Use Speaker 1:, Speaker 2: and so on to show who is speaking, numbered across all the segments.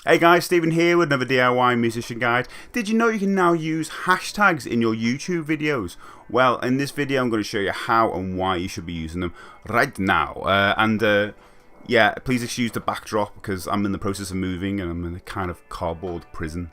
Speaker 1: Hey guys, Stephen here with another DIY musician guide. Did you know you can now use hashtags in your YouTube videos? Well, in this video I'm going to show you how and why you should be using them right now. Yeah, please excuse the backdrop because I'm in the process of moving and I'm in a kind of cardboard prison.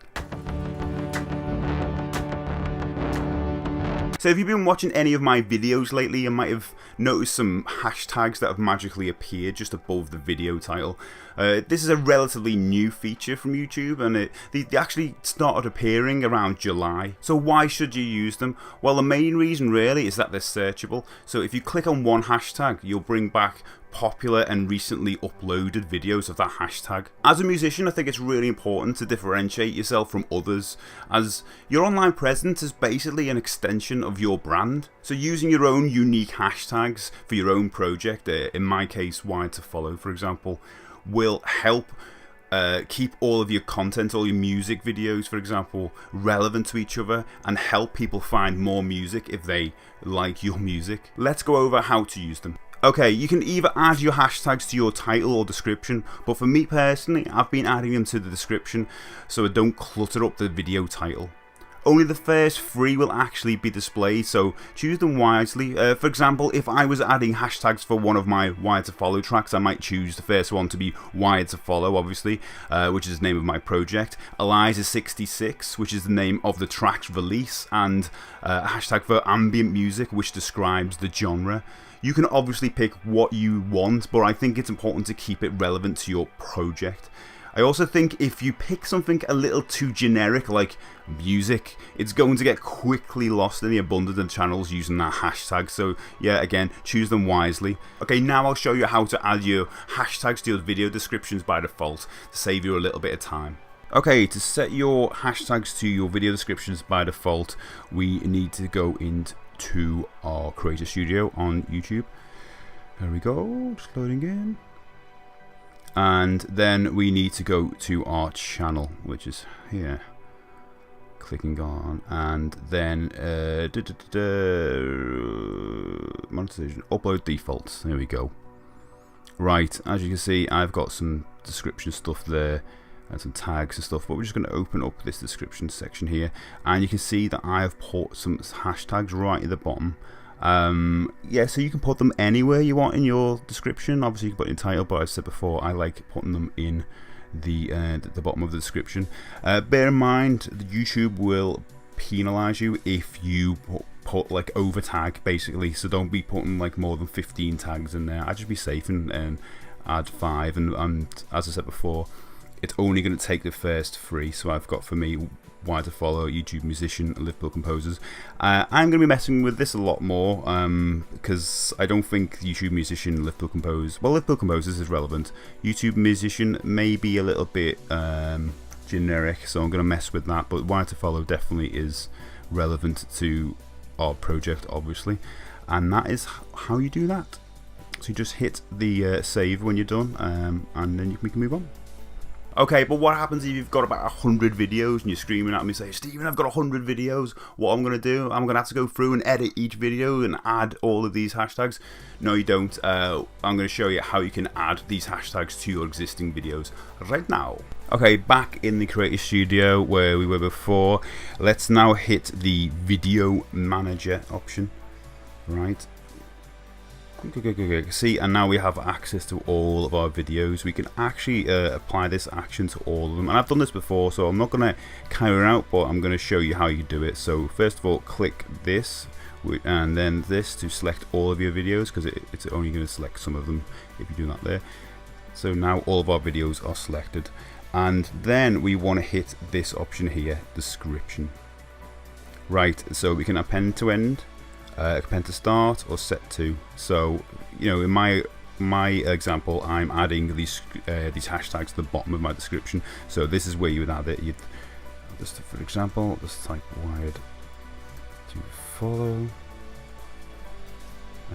Speaker 1: So if you've been watching any of my videos lately, you might have noticed some hashtags that have magically appeared just above the video title. This is a relatively new feature from YouTube, and they actually started appearing around July. So why should you use them? Well, the main reason really is that they're searchable. So if you click on one hashtag, you'll bring back popular and recently uploaded videos of that hashtag. As a musician, I think it's really important to differentiate yourself from others, as your online presence is basically an extension of your brand. So using your own unique hashtags for your own project, in my case Wide to Follow for example, will help keep all of your content, all your music videos for example, relevant to each other and help people find more music if they like your music. Let's go over how to use them. Okay, you can either add your hashtags to your title or description, but for me personally, I've been adding them to the description so I don't clutter up the video title. Only the first 3 will actually be displayed, so choose them wisely. For example, if I was adding hashtags for one of my Wired to Follow tracks, I might choose the first one to be Wired to Follow, obviously, which is the name of my project. Eliza66, which is the name of the track's release, and a hashtag for ambient music, which describes the genre. You can obviously pick what you want, but I think it's important to keep it relevant to your project. I also think if you pick something a little too generic like music, it's going to get quickly lost in the abundance of channels using that hashtag. So yeah, again, choose them wisely. Okay, now I'll show you how to add your hashtags to your video descriptions by default to save you a little bit of time. Okay, to set your hashtags to your video descriptions by default, we need to go into our Creator Studio on YouTube. There we go, just loading in. And then we need to go to our channel, which is here. Clicking on, and then monetization, upload defaults. There we go. Right, as you can see, I've got some description stuff there and some tags and stuff, but we're just going to open up this description section here, and you can see that I have put some hashtags right at the bottom. Yeah, so you can put them anywhere you want in your description. Obviously you can put it in title, but as I said before, I like putting them in the bottom of the description. Bear in mind that YouTube will penalize you if you put like over tag basically, so don't be putting like more than 15 tags in there. I'd just be safe and add 5, and as I said before, it's only going to take the first 3. So I've got, for me, Wide to Follow, YouTube Musician, Liverpool Composers. I'm going to be messing with this a lot more because I don't think YouTube Musician, Liverpool Composers, well, Liverpool Composers is relevant. YouTube Musician may be a little bit generic, so I'm going to mess with that, but Wide to Follow definitely is relevant to our project, obviously, and that is how you do that. So you just hit the save when you're done, and then we can move on. Okay, but what happens if you've got about 100 videos and you're screaming at me saying, Stephen, I've got 100 videos, what I'm going to do? I'm going to have to go through and edit each video and add all of these hashtags? No, you don't. I'm going to show you how you can add these hashtags to your existing videos right now. Okay, back in the Creator Studio where we were before, let's now hit the Video Manager option, right? See, and now we have access to all of our videos. We can actually apply this action to all of them, and I've done this before, so I'm not going to carry it out, but I'm going to show you how you do it. So first of all, click this and then this to select all of your videos, because it's only going to select some of them if you do that there. So now all of our videos are selected, and then we want to hit this option here, description. Right, so we can append to end, append to start, or set to. So you know, in my example, I'm adding these hashtags to the bottom of my description, so this is where you would add it. You'd just, for example, just type Wired to Follow,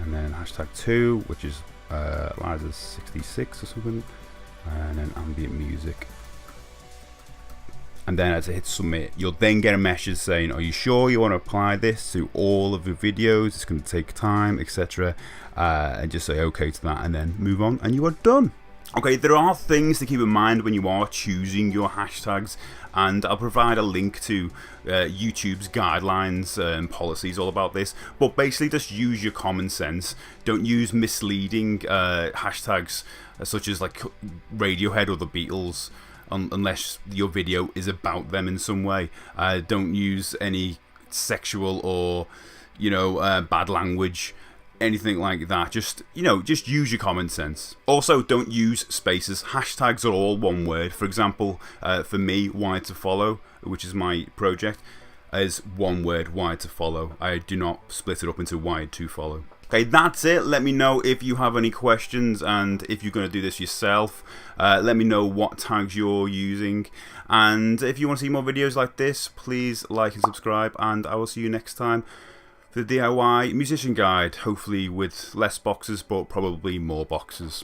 Speaker 1: and then hashtag 2, which is Eliza 66 or something, and then ambient music. And then as I hit submit, you'll then get a message saying, are you sure you want to apply this to all of your videos? It's going to take time, etc. And just say okay to that and then move on, and you are done. Okay, there are things to keep in mind when you are choosing your hashtags, and I'll provide a link to YouTube's guidelines and policies all about this. But basically, just use your common sense. Don't use misleading hashtags such as like Radiohead or the Beatles, unless your video is about them in some way. Don't use any sexual or bad language, anything like that. Just use your common sense. Also, don't use spaces. Hashtags are all one word. For example, for me, Wired to Follow, which is my project, is one word, Wired to Follow. I do not split it up into Wired to Follow. Okay, that's it. Let me know if you have any questions, and if you're going to do this yourself, let me know what tags you're using. And if you want to see more videos like this, please like and subscribe, and I will see you next time for the DIY musician guide, hopefully with less boxes, but probably more boxes.